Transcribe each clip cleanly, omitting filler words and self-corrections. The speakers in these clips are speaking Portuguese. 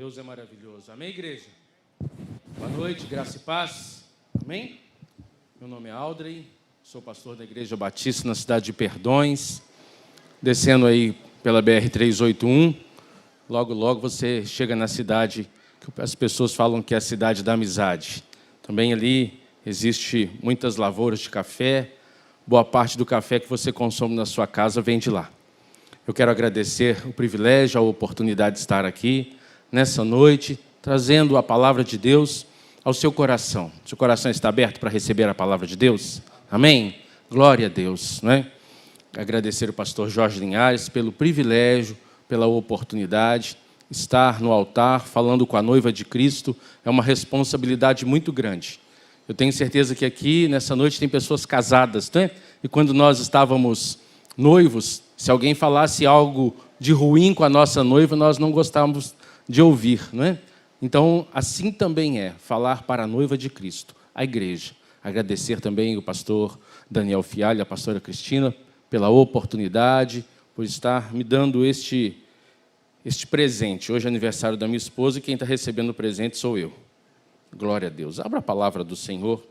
Deus é maravilhoso. Amém, igreja? Boa noite, graça e paz. Amém? Meu nome é Aldrey, sou pastor da Igreja Batista na cidade de Perdões. Descendo aí pela BR-381, logo, logo você chega na cidade que as pessoas falam que é a cidade da amizade. Também ali existe muitas lavouras de café. Boa parte do café que você consome na sua casa vem de lá. Eu quero agradecer o privilégio, a oportunidade de estar aqui nessa noite, trazendo a palavra de Deus ao seu coração. Seu coração está aberto para receber a palavra de Deus? Amém? Glória a Deus, não é? Agradecer o pastor Jorge Linhares pelo privilégio, pela oportunidade. Estar no altar, falando com a noiva de Cristo, é uma responsabilidade muito grande. Eu tenho certeza que aqui, nessa noite, tem pessoas casadas, né? E quando nós estávamos noivos, se alguém falasse algo de ruim com a nossa noiva, nós não gostávamos de ouvir, não é? Então, assim também é falar para a noiva de Cristo, a igreja. Agradecer também o pastor Daniel Fialho e a pastora Cristina pela oportunidade, por estar me dando este presente. Hoje é aniversário da minha esposa e quem está recebendo o presente sou eu. Glória a Deus. Abra a palavra do Senhor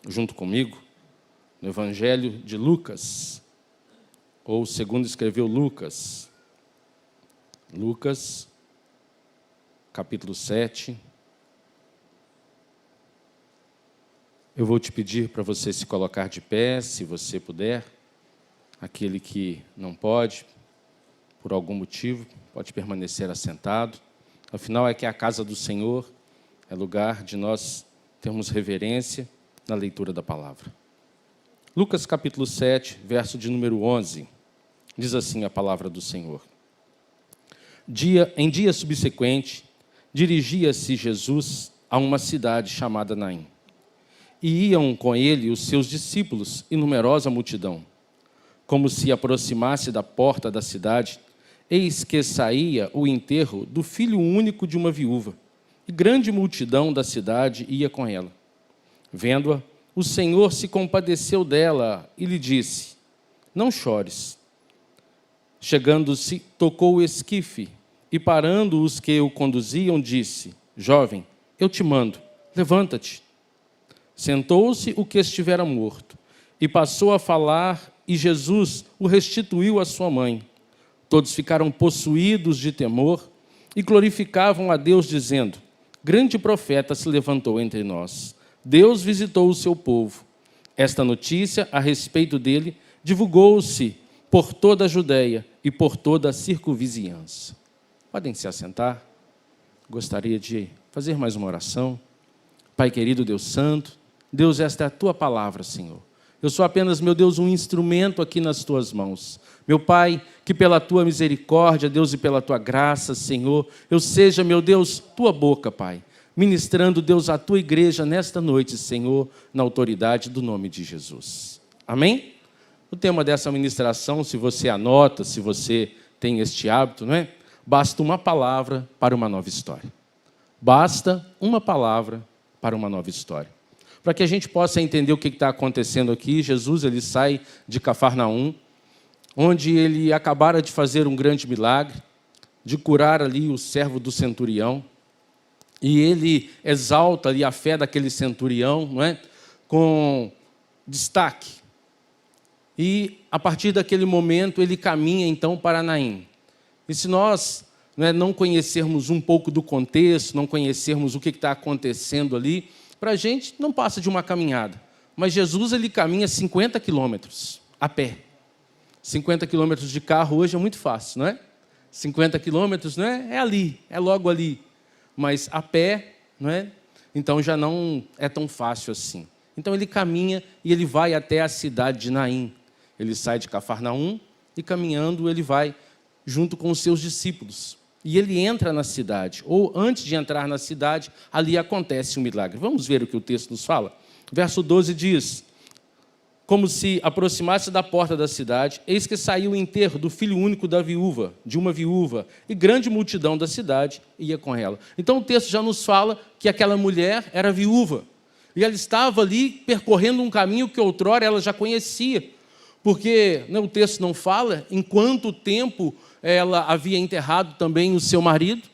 junto comigo no Evangelho de Lucas, ou segundo escreveu Lucas. Lucas, capítulo 7. Eu vou te pedir para você se colocar de pé, se você puder. Aquele que não pode, por algum motivo, pode permanecer assentado. Afinal, é que a casa do Senhor é lugar de nós termos reverência na leitura da palavra. Lucas, capítulo 7, verso de número 11, diz assim a palavra do Senhor. Em dia subsequente, dirigia-se Jesus a uma cidade chamada Naim. E iam com ele os seus discípulos e numerosa multidão. Como se aproximasse da porta da cidade, eis que saía o enterro do filho único de uma viúva, e grande multidão da cidade ia com ela. Vendo-a, o Senhor se compadeceu dela e lhe disse: não chores. Chegando-se, tocou o esquife, e parando os que o conduziam, disse: jovem, eu te mando, levanta-te. Sentou-se o que estivera morto, e passou a falar, e Jesus o restituiu à sua mãe. Todos ficaram possuídos de temor e glorificavam a Deus, dizendo: grande profeta se levantou entre nós. Deus visitou o seu povo. Esta notícia a respeito dele divulgou-se por toda a Judeia e por toda a circunvizinhança. Podem se assentar. Gostaria de fazer mais uma oração. Pai querido, Deus santo, Deus, esta é a tua palavra, Senhor. Eu sou apenas, meu Deus, um instrumento aqui nas tuas mãos. Meu Pai, que pela tua misericórdia, Deus, e pela tua graça, Senhor, eu seja, meu Deus, tua boca, Pai, ministrando, Deus, a tua igreja nesta noite, Senhor, na autoridade do nome de Jesus. Amém? O tema dessa ministração, se você anota, se você tem este hábito, não é? Basta uma palavra para uma nova história. Basta uma palavra para uma nova história. Para que a gente possa entender o que está acontecendo aqui, Jesus ele sai de Cafarnaum, onde ele acabara de fazer um grande milagre, de curar ali o servo do centurião, e ele exalta ali a fé daquele centurião, não é? Com destaque. E, a partir daquele momento, ele caminha, então, para Naim. E se nós não conhecermos um pouco do contexto, não conhecermos o que está acontecendo ali, para a gente não passa de uma caminhada. Mas Jesus ele caminha 50 quilômetros a pé. 50 quilômetros de carro hoje é muito fácil, não é? 50 quilômetros, não é? É ali, é logo ali. Mas a pé, não é? Então já não é tão fácil assim. Então ele caminha e ele vai até a cidade de Naim. Ele sai de Cafarnaum e caminhando ele vai junto com os seus discípulos. E ele entra na cidade, ou antes de entrar na cidade, ali acontece um milagre. Vamos ver o que o texto nos fala? Verso 12 diz: como se aproximasse da porta da cidade, eis que saiu o enterro do filho único da viúva, de uma viúva, e grande multidão da cidade ia com ela. Então o texto já nos fala que aquela mulher era viúva, e ela estava ali percorrendo um caminho que outrora ela já conhecia, porque o texto não fala em quanto tempo ela havia enterrado também o seu marido,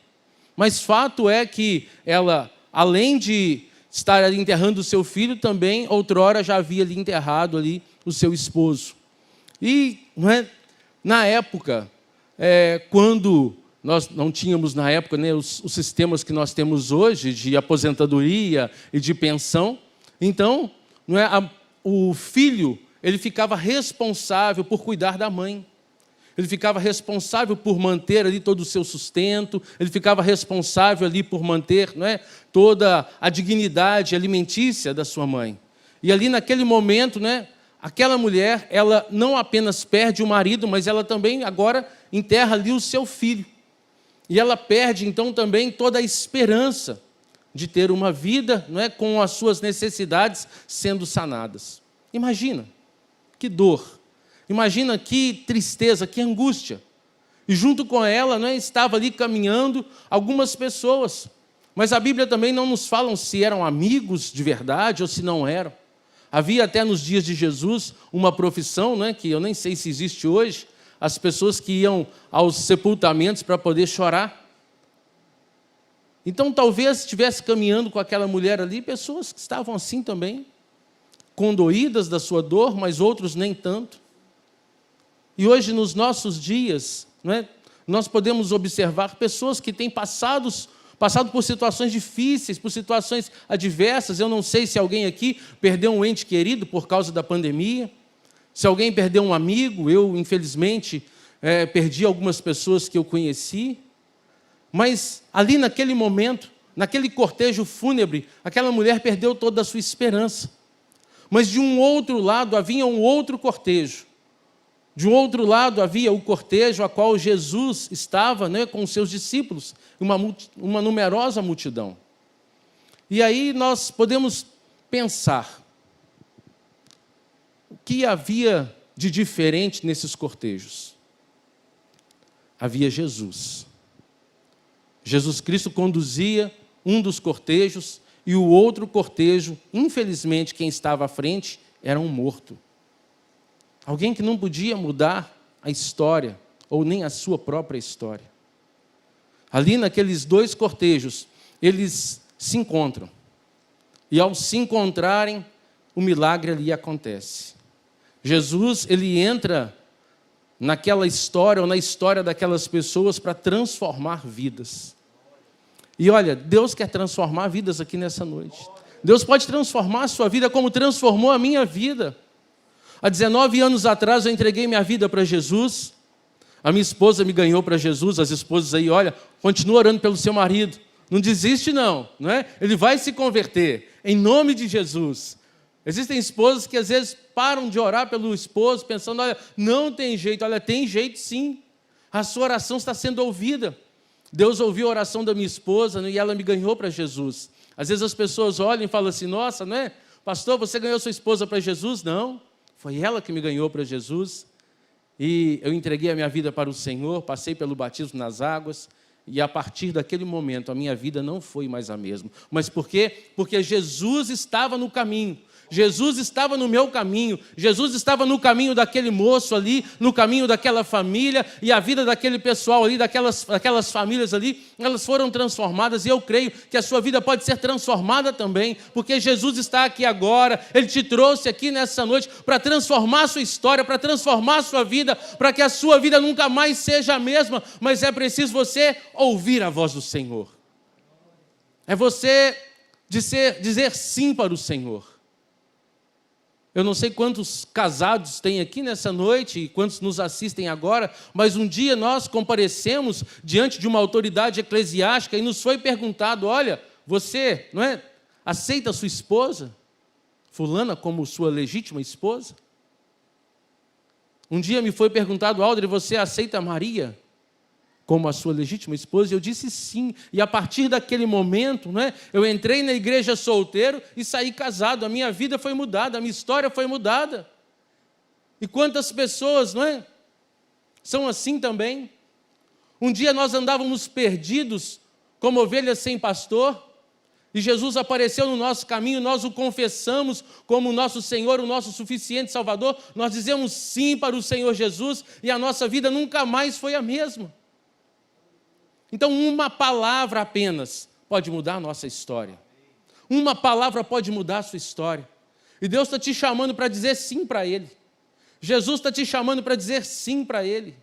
Mas fato é que ela, além de estar ali enterrando o seu filho, também outrora já havia ali enterrado ali o seu esposo. E não é, na época, quando nós não tínhamos na época, né, os sistemas que nós temos hoje de aposentadoria e de pensão, então não é, o filho ele ficava responsável por cuidar da mãe. Ele ficava responsável por manter ali todo o seu sustento, ele ficava responsável ali por manter, não é, toda a dignidade alimentícia da sua mãe. E ali naquele momento, né, aquela mulher, ela não apenas perde o marido, mas ela também agora enterra ali o seu filho. E ela perde então também toda a esperança de ter uma vida, não é, com as suas necessidades sendo sanadas. Imagina, que dor. Imagina que tristeza, que angústia. E junto com ela, né, estava ali caminhando algumas pessoas. Mas a Bíblia também não nos fala se eram amigos de verdade ou se não eram. Havia até nos dias de Jesus uma profissão, né, que eu nem sei se existe hoje, as pessoas que iam aos sepultamentos para poder chorar. Então talvez estivesse caminhando com aquela mulher ali pessoas que estavam assim também, condoídas da sua dor, mas outros nem tanto. E hoje, nos nossos dias, não é, nós podemos observar pessoas que têm passado por situações difíceis, por situações adversas. Eu não sei se alguém aqui perdeu um ente querido por causa da pandemia, se alguém perdeu um amigo. Eu, infelizmente, perdi algumas pessoas que eu conheci. Mas ali naquele momento, naquele cortejo fúnebre, aquela mulher perdeu toda a sua esperança. Mas de um outro lado havia um outro cortejo. De um outro lado havia o cortejo a qual Jesus estava, né, com os seus discípulos, uma numerosa multidão. E aí nós podemos pensar, o que havia de diferente nesses cortejos? Havia Jesus. Jesus Cristo conduzia um dos cortejos e o outro cortejo, infelizmente, quem estava à frente era um morto. Alguém que não podia mudar a história, ou nem a sua própria história. Ali naqueles dois cortejos, eles se encontram. E ao se encontrarem, o milagre ali acontece. Jesus, ele entra naquela história, ou na história daquelas pessoas, para transformar vidas. E olha, Deus quer transformar vidas aqui nessa noite. Deus pode transformar a sua vida como transformou a minha vida. Há 19 anos atrás eu entreguei minha vida para Jesus. A minha esposa me ganhou para Jesus. As esposas aí, olha, continua orando pelo seu marido. Não desiste não, não é? Ele vai se converter, em nome de Jesus. Existem esposas que às vezes param de orar pelo esposo, pensando, olha, não tem jeito. Olha, tem jeito sim. A sua oração está sendo ouvida. Deus ouviu a oração da minha esposa, né, e ela me ganhou para Jesus. Às vezes as pessoas olham e falam assim, nossa, não é? Pastor, você ganhou sua esposa para Jesus? Não. Foi ela que me ganhou para Jesus, e eu entreguei a minha vida para o Senhor, passei pelo batismo nas águas, e a partir daquele momento a minha vida não foi mais a mesma. Mas por quê? Porque Jesus estava no caminho. Jesus estava no meu caminho, Jesus estava no caminho daquele moço ali, no caminho daquela família, e a vida daquele pessoal ali, daquelas famílias ali, elas foram transformadas, e eu creio que a sua vida pode ser transformada também, porque Jesus está aqui agora, Ele te trouxe aqui nessa noite para transformar a sua história, para transformar a sua vida, para que a sua vida nunca mais seja a mesma, mas é preciso você ouvir a voz do Senhor. É você dizer sim para o Senhor. Eu não sei quantos casados tem aqui nessa noite e quantos nos assistem agora, mas um dia nós comparecemos diante de uma autoridade eclesiástica e nos foi perguntado, olha, você, não é, aceita a sua esposa, fulana, como sua legítima esposa? Um dia me foi perguntado, Aldre, você aceita Maria como a sua legítima esposa? E eu disse sim. E a partir daquele momento, não é, eu entrei na igreja solteiro e saí casado. A minha vida foi mudada, a minha história foi mudada. E quantas pessoas, não é, são assim também? Um dia nós andávamos perdidos como ovelhas sem pastor, e Jesus apareceu no nosso caminho, nós o confessamos como o nosso Senhor, o nosso suficiente Salvador, nós dizemos sim para o Senhor Jesus, e a nossa vida nunca mais foi a mesma. Então, uma palavra apenas pode mudar a nossa história. Uma palavra pode mudar a sua história. E Deus está te chamando para dizer sim para Ele. Jesus está te chamando para dizer sim para Ele.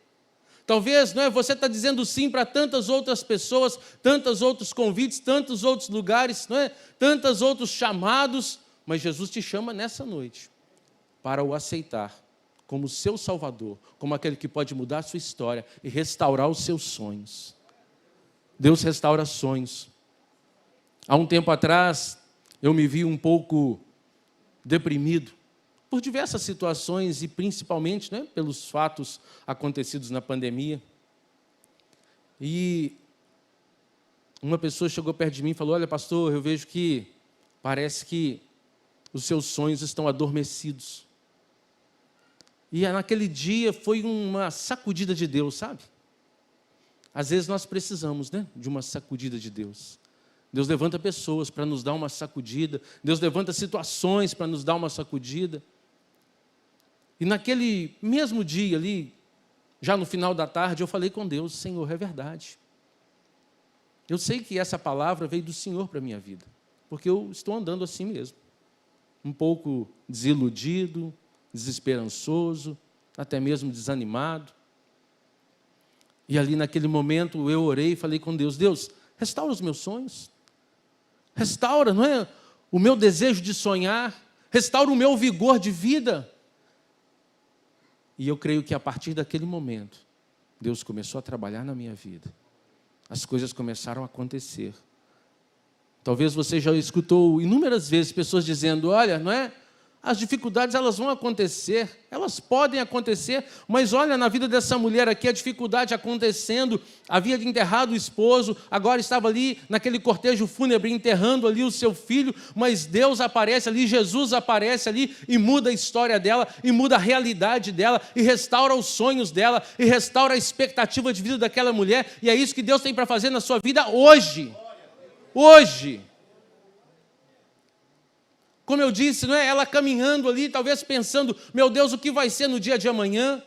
Talvez você está dizendo sim para tantas outras pessoas, tantos outros convites, tantos outros lugares, tantos outros chamados, mas Jesus te chama nessa noite para o aceitar como seu Salvador, como aquele que pode mudar a sua história e restaurar os seus sonhos. Deus restaura sonhos. Há um tempo atrás, eu me vi um pouco deprimido por diversas situações e principalmente pelos fatos acontecidos na pandemia. E uma pessoa chegou perto de mim e falou: olha, pastor, eu vejo que parece que os seus sonhos estão adormecidos. E naquele dia foi uma sacudida de Deus, sabe? Às vezes nós precisamos de uma sacudida de Deus. Deus levanta pessoas para nos dar uma sacudida. Deus levanta situações para nos dar uma sacudida. E naquele mesmo dia ali, já no final da tarde, eu falei com Deus: Senhor, é verdade. Eu sei que essa palavra veio do Senhor para a minha vida, porque eu estou andando assim mesmo. Um pouco desiludido, desesperançoso, até mesmo desanimado. E ali naquele momento eu orei e falei com Deus: Deus, restaura os meus sonhos. Restaura, o meu desejo de sonhar. Restaura o meu vigor de vida. E eu creio que a partir daquele momento, Deus começou a trabalhar na minha vida. As coisas começaram a acontecer. Talvez você já escutou inúmeras vezes pessoas dizendo: olha, as dificuldades elas vão acontecer, elas podem acontecer, mas olha, na vida dessa mulher aqui, a dificuldade acontecendo, havia enterrado o esposo, agora estava ali naquele cortejo fúnebre enterrando ali o seu filho, mas Deus aparece ali, Jesus aparece ali e muda a história dela, e muda a realidade dela, e restaura os sonhos dela, e restaura a expectativa de vida daquela mulher, e é isso que Deus tem para fazer na sua vida hoje. Hoje. Como eu disse, ela caminhando ali, talvez pensando: meu Deus, o que vai ser no dia de amanhã?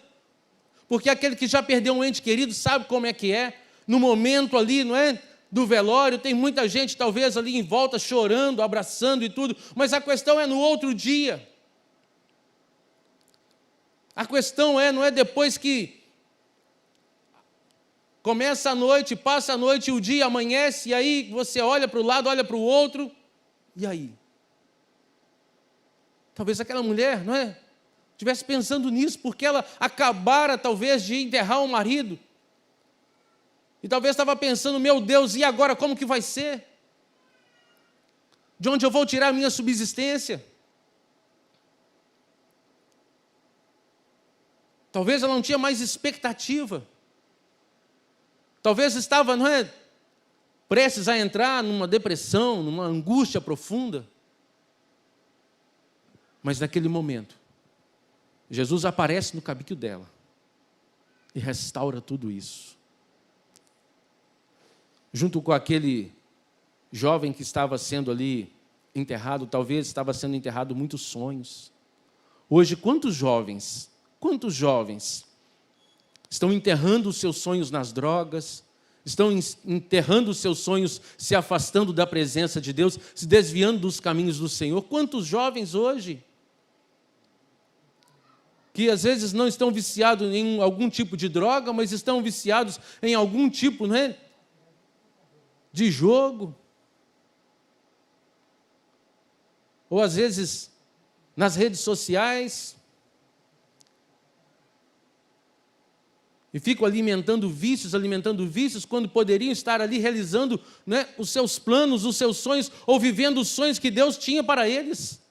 Porque aquele que já perdeu um ente querido sabe como é que é. No momento ali, do velório, tem muita gente talvez ali em volta chorando, abraçando e tudo, mas a questão é no outro dia. A questão não é depois que começa a noite, passa a noite, o dia amanhece, e aí você olha para o lado, olha para o outro, e aí? Talvez aquela mulher, estivesse pensando nisso, porque ela acabara talvez de enterrar o marido. E talvez estava pensando: meu Deus, e agora como que vai ser? De onde eu vou tirar a minha subsistência? Talvez ela não tinha mais expectativa. Talvez estava, prestes a entrar numa depressão, numa angústia profunda. Mas naquele momento, Jesus aparece no cabide dela e restaura tudo isso. Junto com aquele jovem que estava sendo ali enterrado, talvez estava sendo enterrado muitos sonhos. Hoje, quantos jovens estão enterrando os seus sonhos nas drogas, estão enterrando os seus sonhos, se afastando da presença de Deus, se desviando dos caminhos do Senhor? Quantos jovens hoje que às vezes não estão viciados em algum tipo de droga, mas estão viciados em algum tipo, de jogo. Ou às vezes nas redes sociais. E ficam alimentando vícios, quando poderiam estar ali realizando os seus planos, os seus sonhos, ou vivendo os sonhos que Deus tinha para eles.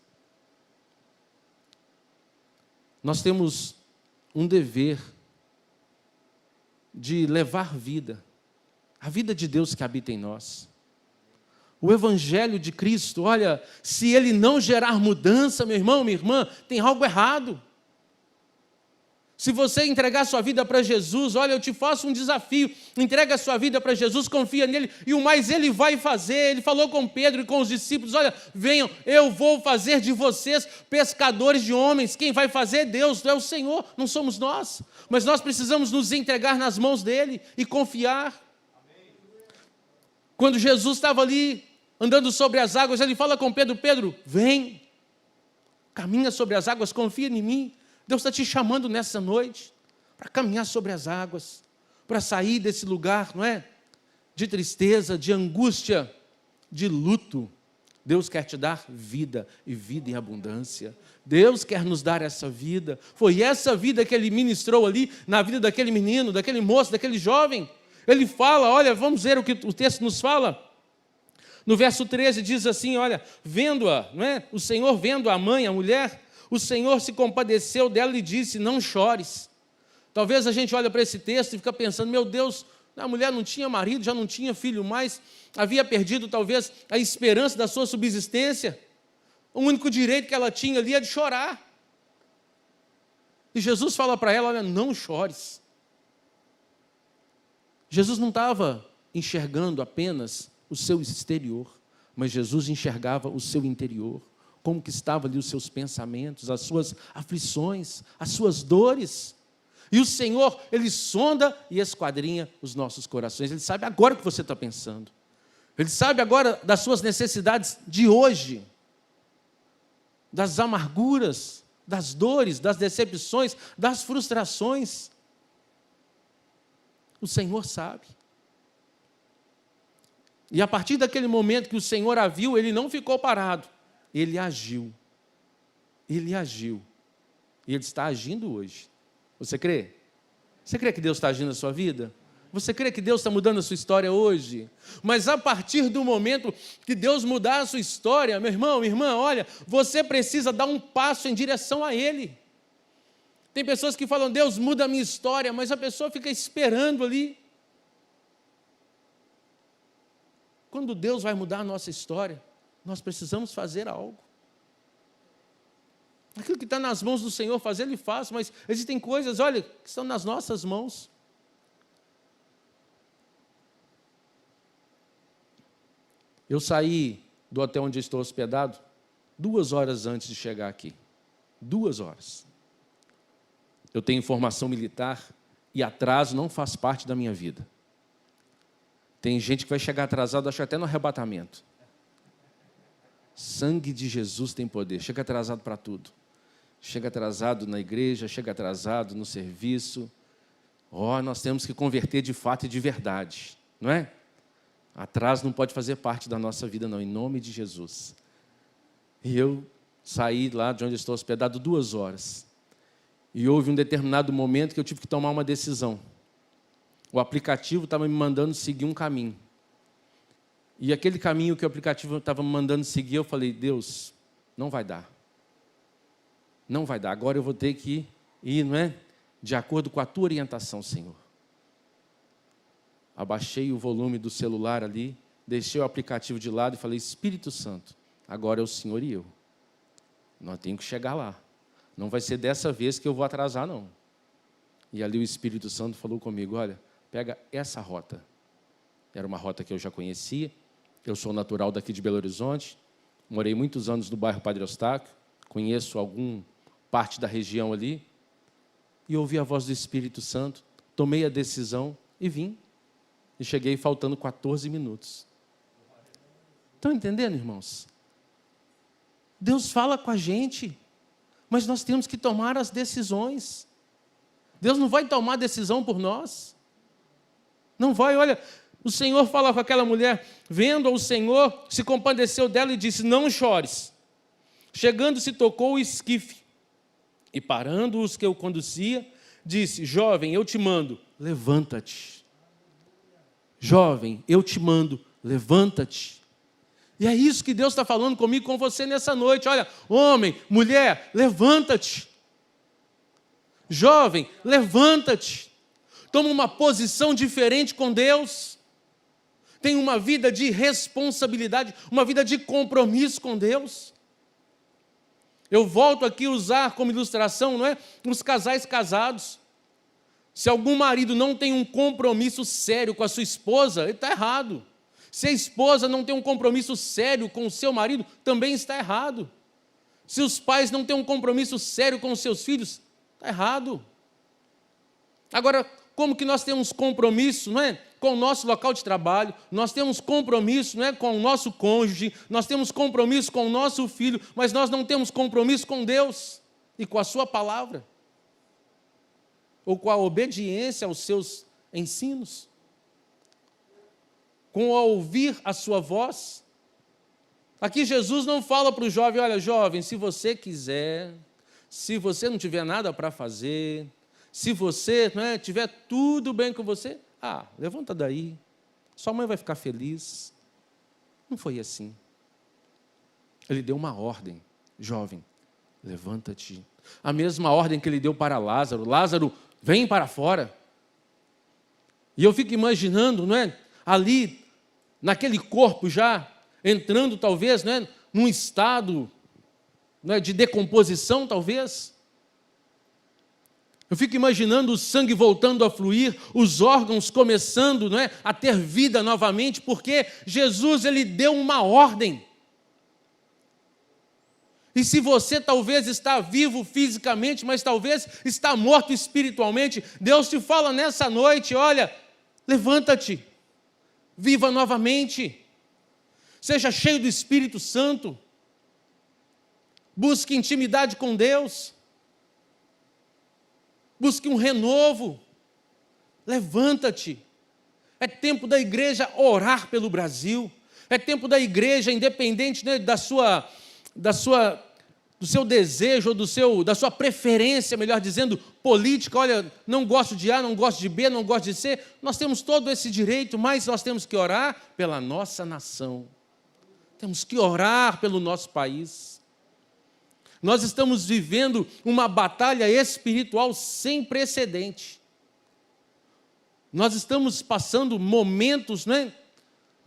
Nós temos um dever de levar vida, a vida de Deus que habita em nós. O Evangelho de Cristo, olha, se ele não gerar mudança, meu irmão, minha irmã, tem algo errado. Se você entregar sua vida para Jesus, olha, eu te faço um desafio, entrega a sua vida para Jesus, confia nele, e o mais ele vai fazer. Ele falou com Pedro e com os discípulos: olha, venham, eu vou fazer de vocês pescadores de homens. Quem vai fazer é Deus, é o Senhor, não somos nós. Mas nós precisamos nos entregar nas mãos dele e confiar. Quando Jesus estava ali, andando sobre as águas, ele fala com Pedro: Pedro, vem, caminha sobre as águas, confia em mim. Deus está te chamando nessa noite para caminhar sobre as águas, para sair desse lugar, não é? De tristeza, de angústia, de luto. Deus quer te dar vida, e vida em abundância. Deus quer nos dar essa vida. Foi essa vida que Ele ministrou ali, na vida daquele menino, daquele moço, daquele jovem. Ele fala, olha, vamos ver o que o texto nos fala. No verso 13 diz assim, olha, vendo-a, não é? O Senhor vendo a mãe, a mulher, o Senhor se compadeceu dela e disse: não chores. Talvez a gente olhe para esse texto e fica pensando: meu Deus, a mulher não tinha marido, já não tinha filho mais, havia perdido talvez a esperança da sua subsistência. O único direito que ela tinha ali é de chorar. E Jesus fala para ela: olha, não chores. Jesus não estava enxergando apenas o seu exterior, mas Jesus enxergava o seu interior, como que estavam ali os seus pensamentos, as suas aflições, as suas dores. E o Senhor, Ele sonda e esquadrinha os nossos corações. Ele sabe agora o que você está pensando. Ele sabe agora das suas necessidades de hoje, das amarguras, das dores, das decepções, das frustrações. O Senhor sabe. E a partir daquele momento que o Senhor a viu, Ele não ficou parado. Ele agiu. Ele agiu. E Ele está agindo hoje. Você crê? Você crê que Deus está agindo na sua vida? Você crê que Deus está mudando a sua história hoje? Mas a partir do momento que Deus mudar a sua história, meu irmão, minha irmã, olha, você precisa dar um passo em direção a Ele. Tem pessoas que falam: Deus, muda a minha história, mas a pessoa fica esperando ali. Quando Deus vai mudar a nossa história, nós precisamos fazer algo. Aquilo que está nas mãos do Senhor fazer, Ele faz, mas existem coisas, olha, que estão nas nossas mãos. Eu saí do hotel onde estou hospedado 2 horas antes de chegar aqui. 2 horas. Eu tenho formação militar e atraso não faz parte da minha vida. Tem gente que vai chegar atrasado, acho até no arrebatamento. Sangue de Jesus tem poder. Chega atrasado para tudo. Chega atrasado na igreja, chega atrasado no serviço. Nós temos que converter de fato e de verdade, não é? Atraso não pode fazer parte da nossa vida, não, em nome de Jesus. E eu saí lá de onde estou hospedado 2 horas. E houve um determinado momento que eu tive que tomar uma decisão. O aplicativo estava me mandando seguir um caminho. E aquele caminho que o aplicativo estava me mandando seguir, eu falei: Deus, não vai dar. Não vai dar. Agora eu vou ter que ir, não é? De acordo com a tua orientação, Senhor. Abaixei o volume do celular ali, deixei o aplicativo de lado e falei: Espírito Santo, agora é o Senhor e eu. Nós temos que chegar lá. Não vai ser dessa vez que eu vou atrasar, não. E ali o Espírito Santo falou comigo: olha, pega essa rota. Era uma rota que eu já conhecia. Eu sou natural daqui de Belo Horizonte. Morei muitos anos no bairro Padre Eustáquio. Conheço alguma parte da região ali. E ouvi a voz do Espírito Santo. Tomei a decisão e vim. E cheguei faltando 14 minutos. Estão entendendo, irmãos? Deus fala com a gente, mas nós temos que tomar as decisões. Deus não vai tomar decisão por nós. Não vai, olha, o Senhor fala com aquela mulher, vendo o Senhor, se compadeceu dela e disse: não chores. Chegando, se tocou o esquife, e parando os que o conduzia, disse: jovem, eu te mando, levanta-te. Jovem, eu te mando, levanta-te. E é isso que Deus está falando comigo, com você nessa noite. Olha, homem, mulher, levanta-te. Jovem, levanta-te. Toma uma posição diferente com Deus. Tem uma vida de responsabilidade, uma vida de compromisso com Deus. Eu volto aqui a usar como ilustração, não é? Os casais casados. Se algum marido não tem um compromisso sério com a sua esposa, ele está errado. Se a esposa não tem um compromisso sério com o seu marido, também está errado. Se os pais não têm um compromisso sério com os seus filhos, está errado. Agora, como que nós temos compromisso, não é? com o nosso local de trabalho, nós temos compromisso, não é, com o nosso cônjuge, nós temos compromisso com o nosso filho, mas nós não temos compromisso com Deus e com a sua palavra, ou com a obediência aos seus ensinos, com o ouvir a sua voz. Aqui Jesus não fala para o jovem: olha, jovem, se você quiser, se você não tiver nada para fazer, se você tiver tudo bem com você, levanta daí, sua mãe vai ficar feliz. Não foi assim. Ele deu uma ordem: jovem, levanta-te. A mesma ordem que ele deu para Lázaro: Lázaro, vem para fora. E eu fico imaginando, ali, naquele corpo já, entrando talvez, num estado de decomposição, talvez. Eu fico imaginando o sangue voltando a fluir, os órgãos começando a ter vida novamente, porque Jesus, ele deu uma ordem. E se você talvez está vivo fisicamente, mas talvez está morto espiritualmente, Deus te fala nessa noite: olha, levanta-te, viva novamente, seja cheio do Espírito Santo, busque intimidade com Deus, busque um renovo, levanta-te. É tempo da igreja orar pelo Brasil, é tempo da igreja, independente do seu desejo, ou da sua preferência, melhor dizendo, política. Olha, não gosto de A, não gosto de B, não gosto de C. Nós temos todo esse direito, mas nós temos que orar pela nossa nação. Temos que orar pelo nosso país. Nós estamos vivendo uma batalha espiritual sem precedente. Nós estamos passando momentos,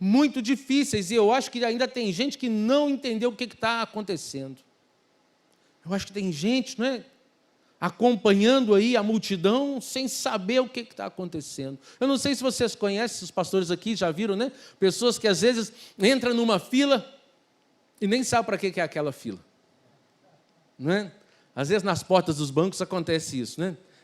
muito difíceis, e eu acho que ainda tem gente que não entendeu o que está acontecendo. Eu acho que tem gente, acompanhando aí a multidão sem saber o que está acontecendo. Eu não sei se vocês conhecem, os pastores aqui já viram, pessoas que às vezes entram numa fila e nem sabem para que é aquela fila. Às vezes nas portas dos bancos acontece isso,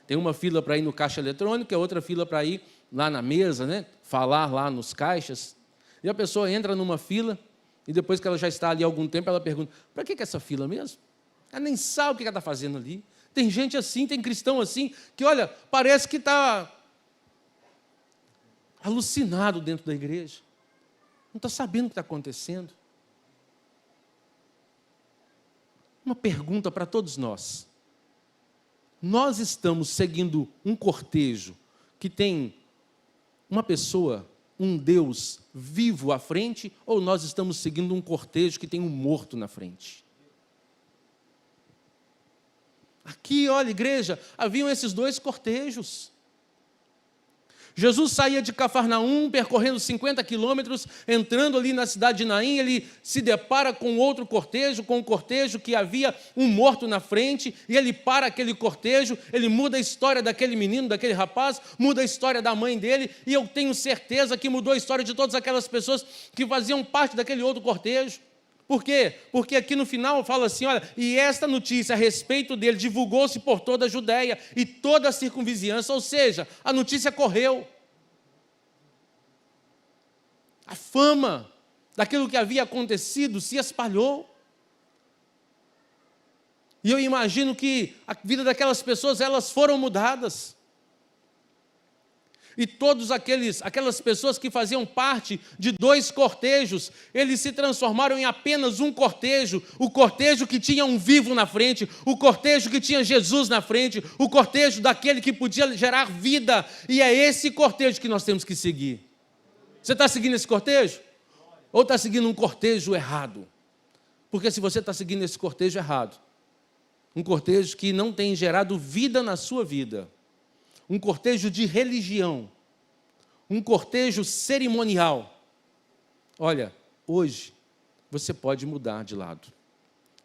Tem uma fila para ir no caixa eletrônico, e outra fila para ir lá na mesa, falar lá nos caixas. E a pessoa entra numa fila, e depois que ela já está ali há algum tempo, ela pergunta: para que é essa fila mesmo? Ela nem sabe o que ela está fazendo ali. Tem gente assim, tem cristão assim, que, olha, parece que está alucinado dentro da igreja. Não está sabendo o que está acontecendo. Uma pergunta para todos nós. Nós estamos seguindo um cortejo que tem uma pessoa, um Deus vivo à frente, ou nós estamos seguindo um cortejo que tem um morto na frente? Aqui, olha, igreja, haviam esses dois cortejos. Jesus saía de Cafarnaum, percorrendo 50 quilômetros, entrando ali na cidade de Naim, ele se depara com outro cortejo, com um cortejo que havia um morto na frente, e ele para aquele cortejo, ele muda a história daquele menino, daquele rapaz, muda a história da mãe dele, e eu tenho certeza que mudou a história de todas aquelas pessoas que faziam parte daquele outro cortejo. Por quê? Porque aqui no final fala assim, olha, e esta notícia a respeito dele divulgou-se por toda a Judéia e toda a circunvizinhança, ou seja, a notícia correu. A fama daquilo que havia acontecido se espalhou. E eu imagino que a vida daquelas pessoas, elas foram mudadas. E todas aquelas pessoas que faziam parte de dois cortejos, eles se transformaram em apenas um cortejo, o cortejo que tinha um vivo na frente, o cortejo que tinha Jesus na frente, o cortejo daquele que podia gerar vida, e é esse cortejo que nós temos que seguir. Você está seguindo esse cortejo? Ou está seguindo um cortejo errado? Porque se você está seguindo esse cortejo errado, um cortejo que não tem gerado vida na sua vida, um cortejo de religião, um cortejo cerimonial. Olha, hoje você pode mudar de lado.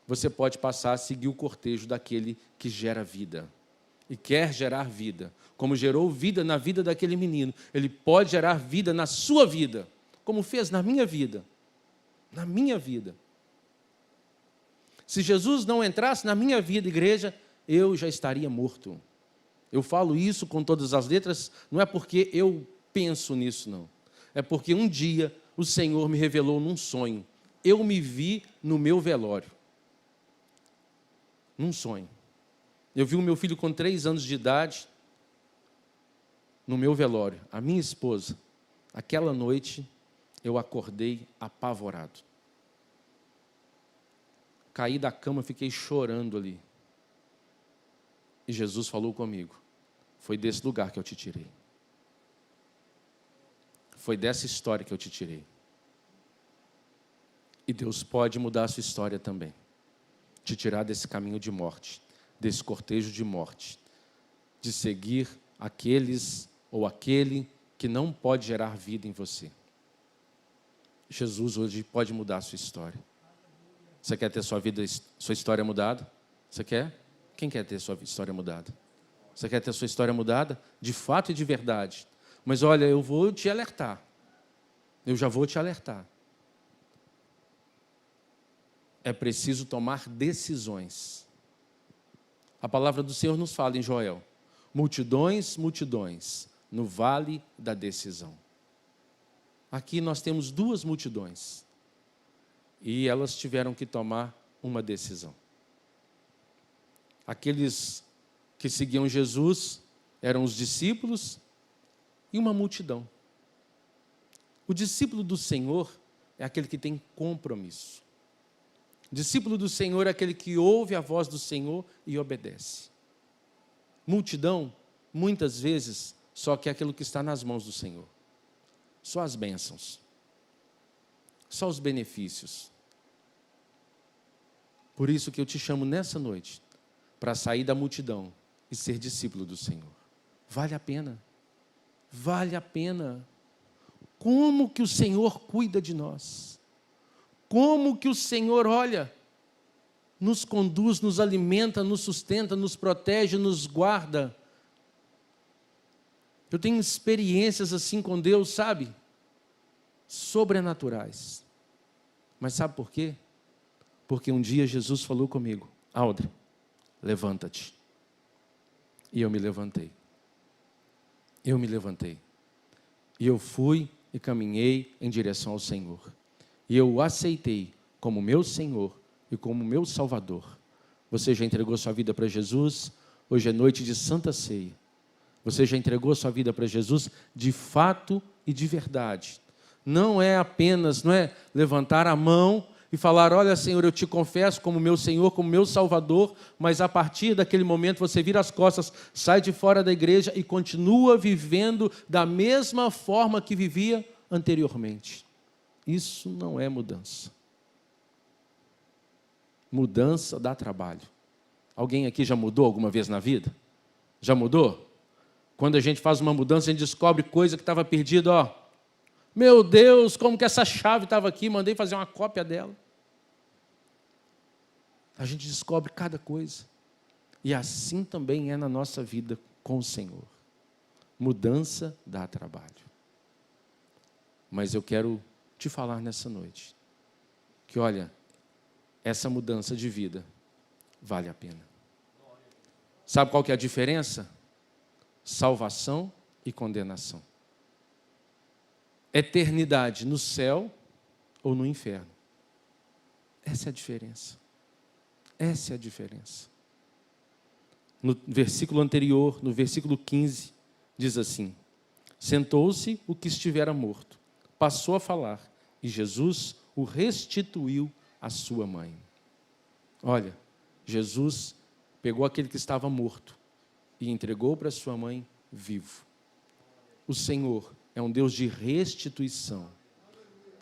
Você pode passar a seguir o cortejo daquele que gera vida e quer gerar vida. Como gerou vida na vida daquele menino, ele pode gerar vida na sua vida, como fez na minha vida. Na minha vida. Se Jesus não entrasse na minha vida, igreja, eu já estaria morto. Eu falo isso com todas as letras, não é porque eu penso nisso, não. É porque um dia o Senhor me revelou num sonho. Eu me vi no meu velório. Num sonho. Eu vi o meu filho com 3 anos de idade no meu velório. A minha esposa. Aquela noite eu acordei apavorado. Caí da cama, fiquei chorando ali. E Jesus falou comigo. Foi desse lugar que eu te tirei. Foi dessa história que eu te tirei. E Deus pode mudar a sua história também. Te tirar desse caminho de morte, desse cortejo de morte, de seguir aqueles ou aquele que não pode gerar vida em você. Jesus hoje pode mudar a sua história. Você quer ter sua vida, sua história mudada? Você quer? Quem quer ter sua história mudada? Você quer ter sua história mudada? De fato e de verdade. Mas olha, eu vou te alertar. Eu já vou te alertar. É preciso tomar decisões. A palavra do Senhor nos fala em Joel: multidões, multidões, no vale da decisão. Aqui nós temos 2 multidões. E elas tiveram que tomar uma decisão. Aqueles que seguiam Jesus eram os discípulos e uma multidão. O discípulo do Senhor é aquele que tem compromisso. O discípulo do Senhor é aquele que ouve a voz do Senhor e obedece. Multidão, muitas vezes, só quer aquilo que está nas mãos do Senhor. Só as bênçãos. Só os benefícios. Por isso que eu te chamo nessa noite, para sair da multidão e ser discípulo do Senhor. Vale a pena. Vale a pena. Como que o Senhor cuida de nós? Como que o Senhor, olha, nos conduz, nos alimenta, nos sustenta, nos protege, nos guarda. Eu tenho experiências assim com Deus, sabe? Sobrenaturais. Mas sabe por quê? Porque um dia Jesus falou comigo: Aldre, levanta-te. E eu me levantei. Eu me levantei. E eu fui e caminhei em direção ao Senhor. E eu o aceitei como meu Senhor e como meu Salvador. Você já entregou sua vida para Jesus? Hoje é noite de Santa Ceia. Você já entregou sua vida para Jesus de fato e de verdade. Não é apenas, não é levantar a mão e falar: olha, Senhor, eu te confesso como meu Senhor, como meu Salvador, mas a partir daquele momento você vira as costas, sai de fora da igreja e continua vivendo da mesma forma que vivia anteriormente. Isso não é mudança. Mudança dá trabalho. Alguém aqui já mudou alguma vez na vida? Já mudou? Quando a gente faz uma mudança, a gente descobre coisa que estava perdida, ó. Meu Deus, como que essa chave estava aqui? Mandei fazer uma cópia dela. A gente descobre cada coisa. E assim também é na nossa vida com o Senhor. Mudança dá trabalho. Mas eu quero te falar nessa noite que, olha, essa mudança de vida vale a pena. Sabe qual que é a diferença? Salvação e condenação. Eternidade no céu ou no inferno. Essa é a diferença. Essa é a diferença. No versículo anterior, no versículo 15, diz assim: sentou-se o que estivera morto, passou a falar, e Jesus o restituiu à sua mãe. Olha, Jesus pegou aquele que estava morto e entregou para sua mãe vivo. O Senhor é um Deus de restituição.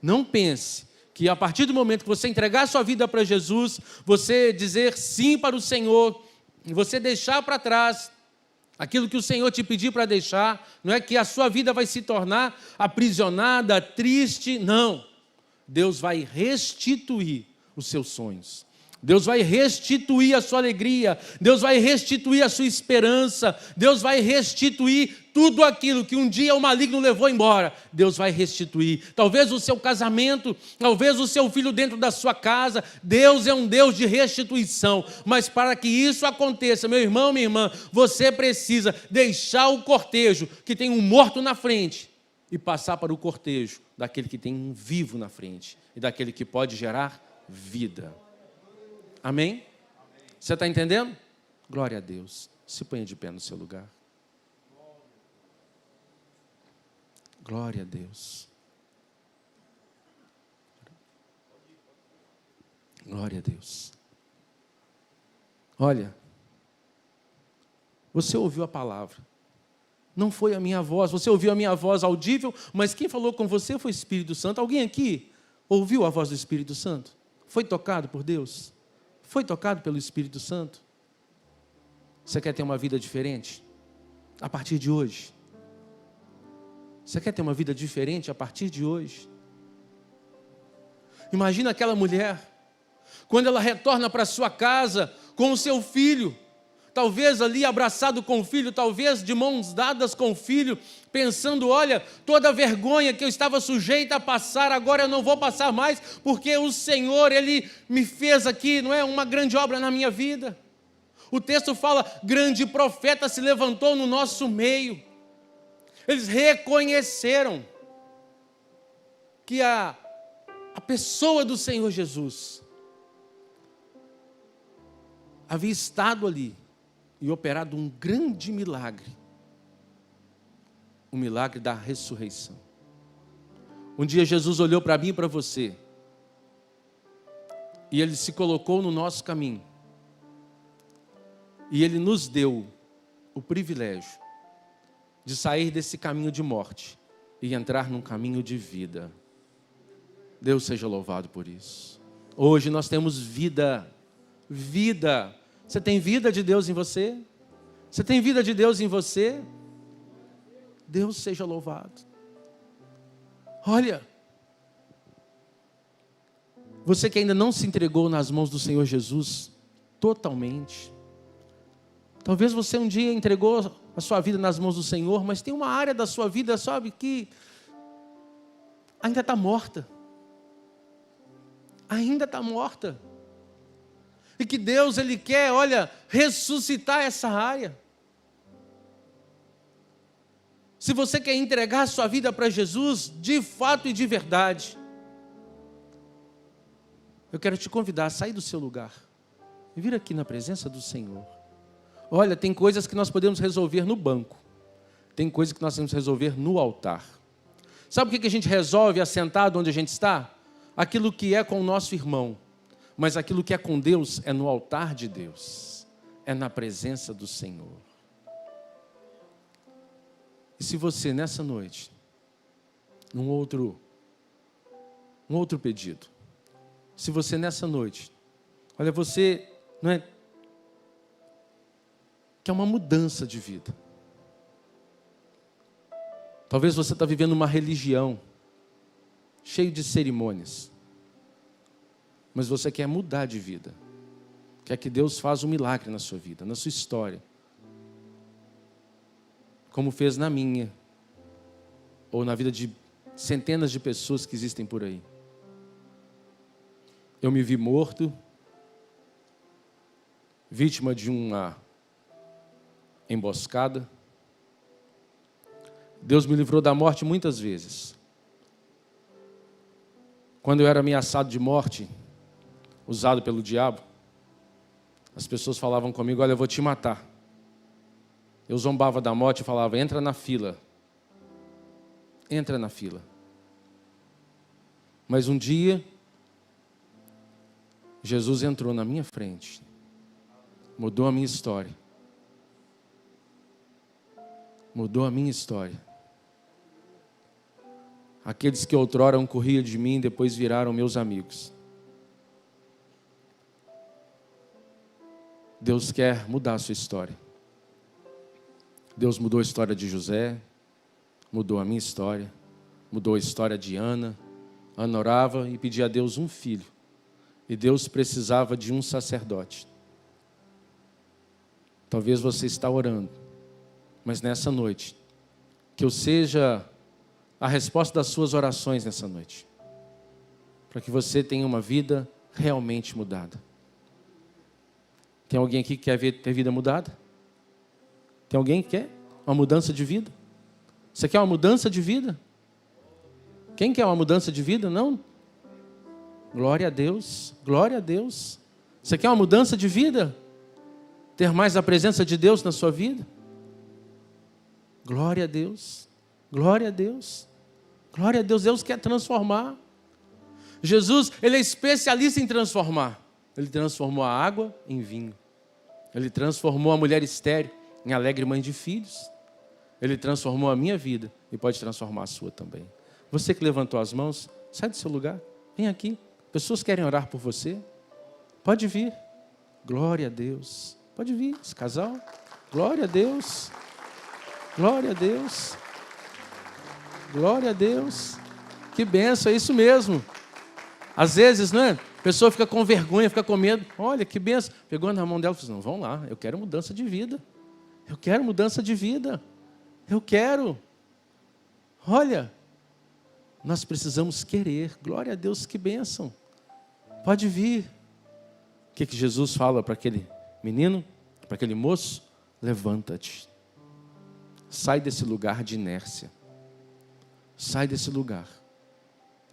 Não pense que a partir do momento que você entregar a sua vida para Jesus, você dizer sim para o Senhor, e você deixar para trás aquilo que o Senhor te pediu para deixar, não é que a sua vida vai se tornar aprisionada, triste, não. Deus vai restituir os seus sonhos. Deus vai restituir a sua alegria, Deus vai restituir a sua esperança, Deus vai restituir tudo aquilo que um dia o maligno levou embora. Deus vai restituir. Talvez o seu casamento, talvez o seu filho dentro da sua casa. Deus é um Deus de restituição. Mas para que isso aconteça, meu irmão, minha irmã, você precisa deixar o cortejo que tem um morto na frente e passar para o cortejo daquele que tem um vivo na frente e daquele que pode gerar vida. Amém? Você está entendendo? Glória a Deus. Se ponha de pé no seu lugar. Glória a Deus. Glória a Deus. Olha, você ouviu a palavra. Não foi a minha voz, você ouviu a minha voz audível, mas quem falou com você foi o Espírito Santo. Alguém aqui ouviu a voz do Espírito Santo? Foi tocado por Deus? Foi tocado pelo Espírito Santo? Você quer ter uma vida diferente? A partir de hoje? Você quer ter uma vida diferente a partir de hoje? Imagina aquela mulher, quando ela retorna para sua casa com o seu filho, talvez ali abraçado com o filho, talvez de mãos dadas com o filho, pensando, olha, toda a vergonha que eu estava sujeita a passar, agora eu não vou passar mais, porque o Senhor, Ele me fez aqui, não é, uma grande obra na minha vida. O texto fala, grande profeta se levantou no nosso meio. Eles reconheceram que a pessoa do Senhor Jesus havia estado ali e operado um grande milagre. O milagre da ressurreição. Um dia Jesus olhou para mim e para você. E Ele se colocou no nosso caminho. E Ele nos deu o privilégio de sair desse caminho de morte e entrar num caminho de vida. Deus seja louvado por isso. Hoje nós temos vida. Vida. Você tem vida de Deus em você? Você tem vida de Deus em você? Deus seja louvado. Olha, você que ainda não se entregou nas mãos do Senhor Jesus totalmente. Talvez você um dia entregou a sua vida nas mãos do Senhor, mas tem uma área da sua vida, sabe, que ainda está morta. Ainda está morta. E que Deus, Ele quer, olha, ressuscitar essa área. Se você quer entregar a sua vida para Jesus, de fato e de verdade, eu quero te convidar a sair do seu lugar e vir aqui na presença do Senhor. Olha, tem coisas que nós podemos resolver no banco. Tem coisas que nós temos que resolver no altar. Sabe o que a gente resolve assentado onde a gente está? Aquilo que é com o nosso irmão. Mas aquilo que é com Deus é no altar de Deus. É na presença do Senhor. E se você nessa noite, um outro pedido. Se você nessa noite, olha, você não é que é uma mudança de vida. Talvez você está vivendo uma religião cheio de cerimônias, mas você quer mudar de vida, quer que Deus faça um milagre na sua vida, na sua história, como fez na minha, ou na vida de centenas de pessoas que existem por aí. Eu me vi morto, vítima de uma emboscada. Deus me livrou da morte muitas vezes. Quando eu era ameaçado de morte, usado pelo diabo, as pessoas falavam comigo, olha, eu vou te matar. Eu zombava da morte e falava, entra na fila. Entra na fila. Mas um dia, Jesus entrou na minha frente. Mudou a minha história. Mudou a minha história. Aqueles que outrora corriam de mim, depois viraram meus amigos. Deus quer mudar a sua história. Deus mudou a história de José, mudou a minha história, mudou a história de Ana. Ana orava e pedia a Deus um filho. E Deus precisava de um sacerdote. Talvez você está orando, mas nessa noite, que eu seja a resposta das suas orações nessa noite, para que você tenha uma vida realmente mudada. Tem alguém aqui que quer ter vida mudada? Tem alguém que quer uma mudança de vida? Você quer uma mudança de vida? Quem quer uma mudança de vida? Não? Glória a Deus, glória a Deus. Você quer uma mudança de vida? Ter mais a presença de Deus na sua vida? Glória a Deus, glória a Deus, glória a Deus. Deus quer transformar. Jesus, Ele é especialista em transformar. Ele transformou a água em vinho. Ele transformou a mulher estéril em alegre mãe de filhos. Ele transformou a minha vida e pode transformar a sua também. Você que levantou as mãos, sai do seu lugar, vem aqui. Pessoas querem orar por você. Pode vir. Glória a Deus. Pode vir, esse casal. Glória a Deus. Glória a Deus. Glória a Deus. Que bênção, é isso mesmo. Às vezes, não é? A pessoa fica com vergonha, fica com medo. Olha, que bênção. Pegou na mão dela e falou: não, vamos lá, eu quero mudança de vida. Eu quero mudança de vida. Eu quero. Olha, nós precisamos querer. Glória a Deus, que bênção. Pode vir. O que Jesus fala para aquele menino, para aquele moço? Levanta-te. Sai desse lugar de inércia. Sai desse lugar.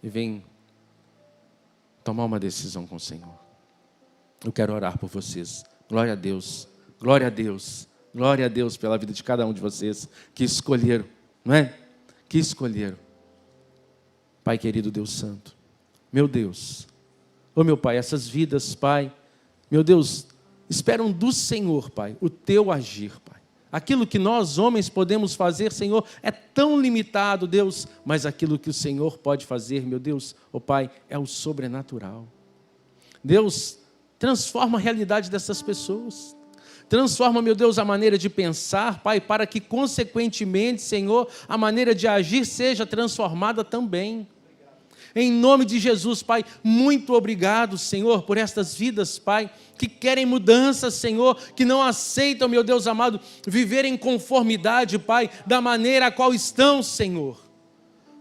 E vem tomar uma decisão com o Senhor. Eu quero orar por vocês. Glória a Deus. Glória a Deus. Glória a Deus pela vida de cada um de vocês que escolheram, não é? Que escolheram. Pai querido, Deus Santo, meu Deus, ô meu Pai, essas vidas, Pai, meu Deus, esperam do Senhor, Pai, o Teu agir, Pai. Aquilo que nós, homens, podemos fazer, Senhor, é tão limitado, Deus, mas aquilo que o Senhor pode fazer, meu Deus, ô Pai, é o sobrenatural. Deus, transforma a realidade dessas pessoas. Transforma, meu Deus, a maneira de pensar, Pai, para que, consequentemente, Senhor, a maneira de agir seja transformada também. Em nome de Jesus, Pai, muito obrigado, Senhor, por estas vidas, Pai, que querem mudança, Senhor, que não aceitam, meu Deus amado, viver em conformidade, Pai, da maneira a qual estão, Senhor.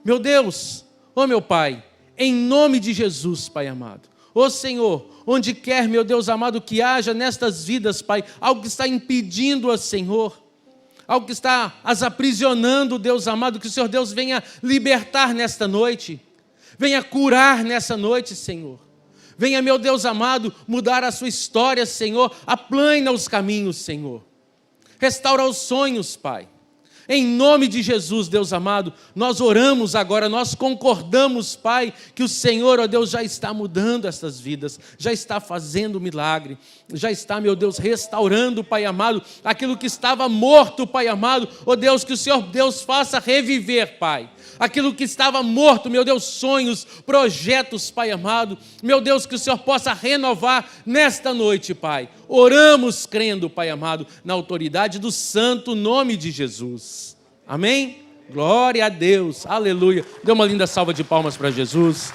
Meu Deus, ó meu Pai, em nome de Jesus, Pai amado, ó Senhor, onde quer, meu Deus amado, que haja nestas vidas, Pai, algo que está impedindo-as, Senhor, algo que está as aprisionando, Deus amado, que o Senhor Deus venha libertar nesta noite, venha curar nessa noite, Senhor. Venha, meu Deus amado, mudar a sua história, Senhor, aplana os caminhos, Senhor. Restaura os sonhos, Pai. Em nome de Jesus, Deus amado, nós oramos agora, nós concordamos, Pai, que o Senhor, ó Deus, já está mudando essas vidas, já está fazendo milagre, já está, meu Deus, restaurando, Pai amado, aquilo que estava morto, Pai amado, ó Deus, que o Senhor, Deus, faça reviver, Pai. Aquilo que estava morto, meu Deus, sonhos, projetos, Pai amado, meu Deus, que o Senhor possa renovar nesta noite, Pai. Oramos crendo, Pai amado, na autoridade do santo nome de Jesus. Amém? Glória a Deus, aleluia. Dê uma linda salva de palmas para Jesus.